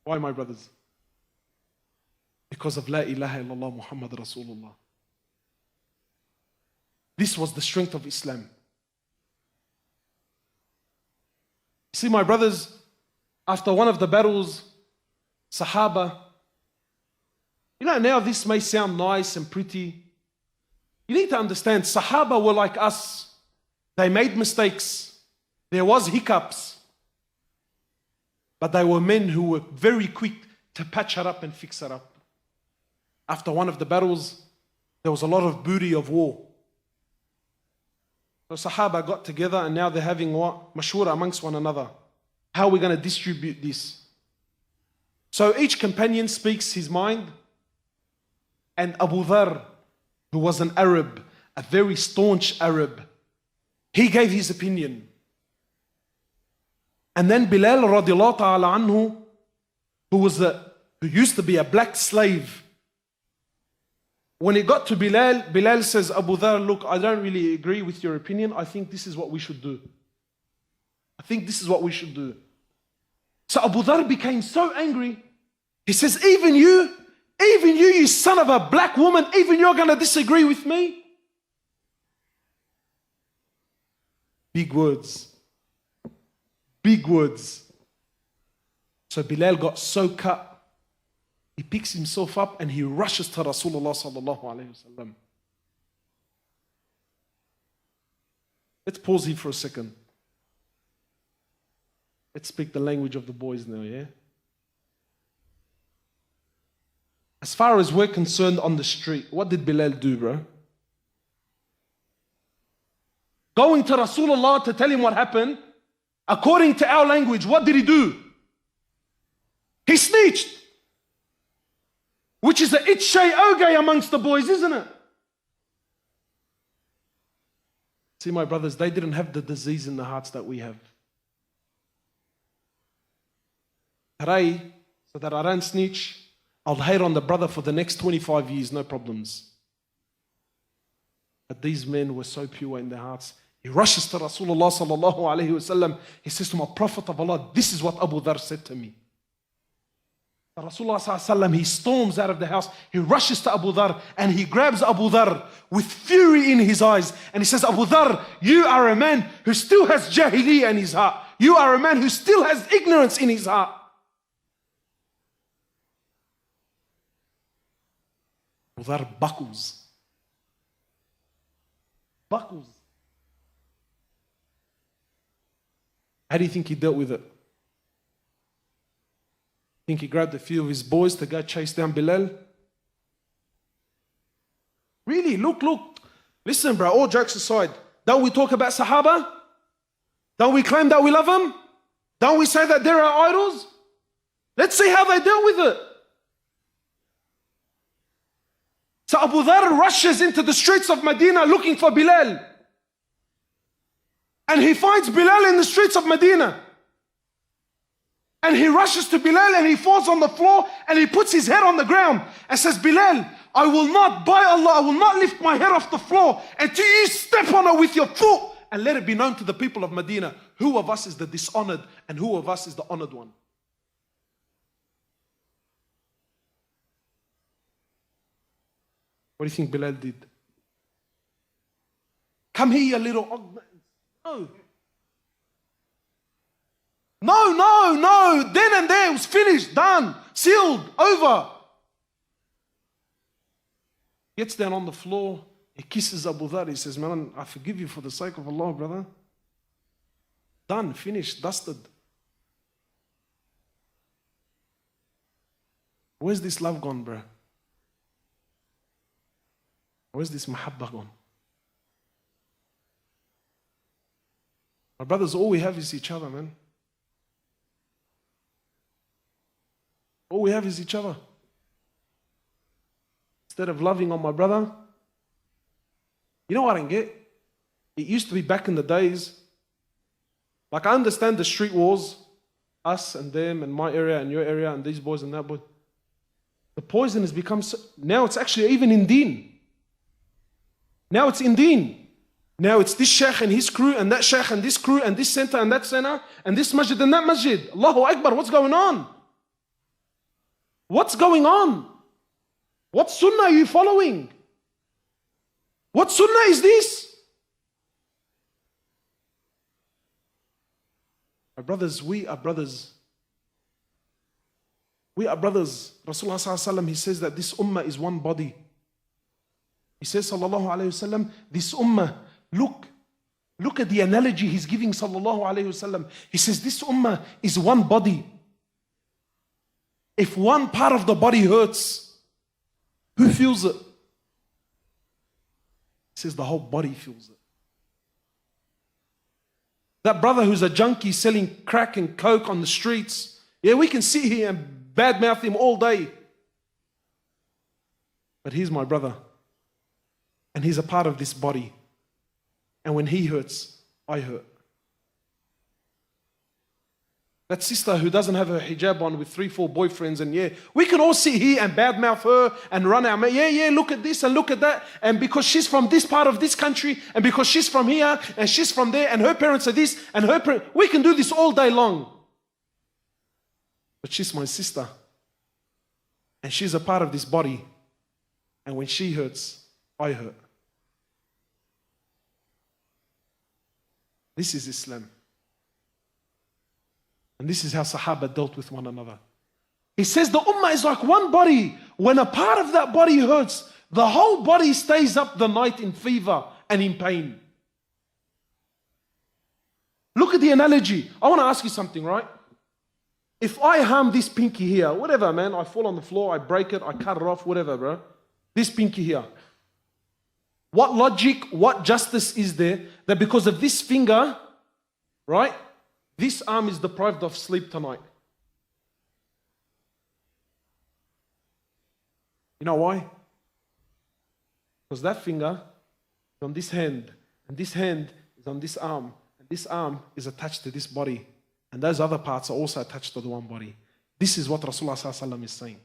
Why, my brothers? Because of La ilaha illallah Muhammad Rasulullah. This was the strength of Islam. See, my brothers, after one of the battles, Sahaba, now this may sound nice and pretty. You need to understand, Sahaba were like us. They made mistakes. There was hiccups. But they were men who were very quick to patch it up and fix it up. After one of the battles, there was a lot of booty of war. So Sahaba got together and now they're having what? Mashwara amongst one another. How are we going to distribute this? So each companion speaks his mind. And Abu Dhar, who was an Arab, a very staunch Arab, he gave his opinion. And then Bilal radiallahu ta'ala anhu, who used to be a black slave, when it got to Bilal, Bilal says, Abu Dhar, look, I don't really agree with your opinion. I think this is what we should do. I think this is what we should do. So Abu Dhar became so angry. He says, even you, you son of a black woman, even you're going to disagree with me? Big words. Big words. So Bilal got so cut. He picks himself up and he rushes to Rasulullah sallallahu alayhi wasallam. Let's pause here for a second. Let's speak the language of the boys now, yeah? As far as we're concerned on the street, what did Bilal do, bro? Going to Rasulullah to tell him what happened, according to our language, what did he do? He snitched. Which is a itchay ogay amongst the boys, isn't it? See, my brothers, they didn't have the disease in the hearts that we have. Today, so that I don't snitch, I'll hate on the brother for the next 25 years, no problems. But these men were so pure in their hearts. He rushes to Rasulullah sallallahu alayhi wasallam. He says to my Prophet of Allah, this is what Abu Dhar said to me. Rasulullah sallallahu alayhi wasallam, he storms out of the house. He rushes to Abu Dhar and he grabs Abu Dhar with fury in his eyes. And he says, Abu Dhar, you are a man who still has jahiliyyah in his heart. You are a man who still has ignorance in his heart. Abu Dhar buckles. Buckles. How do you think he dealt with it? Think he grabbed a few of his boys to go chase down Bilal? Really? Look. Listen, bro, all jokes aside. Don't we talk about Sahaba? Don't we claim that we love them? Don't we say that they're our idols? Let's see how they dealt with it. So Abu Dhar rushes into the streets of Medina looking for Bilal. And he finds Bilal in the streets of Medina. And he rushes to Bilal and he falls on the floor and he puts his head on the ground and says, Bilal, I will not, by Allah, I will not lift my head off the floor until you step on it with your foot and let it be known to the people of Medina who of us is the dishonored and who of us is the honored one. What do you think Bilal did? Come here, you little... No. Then and there, it was finished, done, sealed, over. Gets down on the floor, he kisses Abu Dhar, he says, man, I forgive you for the sake of Allah, brother. Done, finished, dusted. Where's this love gone, bro? Where's this mahabbah gone? My brothers, all we have is each other, man. All we have is each other. Instead of loving on my brother, you know what I don't get? It used to be back in the days, like I understand the street wars, us and them and my area and your area and these boys and that boy. The poison has become, now it's actually even in deen. Now it's in deen. Now it's this sheikh and his crew and that sheikh and this crew and this center and that center and this masjid and that masjid. Allahu Akbar, what's going on? What's going on? What sunnah are you following? What sunnah is this? My brothers, we are brothers. We are brothers. Rasulullah sallallahu alaihi wasallam, he says that this ummah is one body. He says, sallallahu alayhi wasallam, this ummah, look at the analogy he's giving, sallallahu alayhi wasallam. He says, this ummah is one body. If one part of the body hurts, who feels it? He says, the whole body feels it. That brother who's a junkie selling crack and coke on the streets, yeah, we can sit here and badmouth him all day. But he's my brother. And he's a part of this body. And when he hurts, I hurt. That sister who doesn't have her hijab on with 3-4 boyfriends, and yeah, we can all sit here and badmouth her and run our mouth. Yeah, look at this and look at that. And because she's from this part of this country, and because she's from here, and she's from there, and her parents are this, and her parents, we can do this all day long. But she's my sister. And she's a part of this body. And when she hurts, I hurt. This is Islam. And this is how Sahaba dealt with one another. He says the ummah is like one body. When a part of that body hurts, the whole body stays up the night in fever and in pain. Look at the analogy. I want to ask you something, right? If I harm this pinky here, whatever, man, I fall on the floor, I break it, I cut it off, whatever, bro. This pinky here. What logic, what justice is there that because of this finger, right, this arm is deprived of sleep tonight? You know why? Because that finger is on this hand, and this hand is on this arm, and this arm is attached to this body, and those other parts are also attached to the one body. This is what Rasulullah sallallahu alaihi wasallam is saying.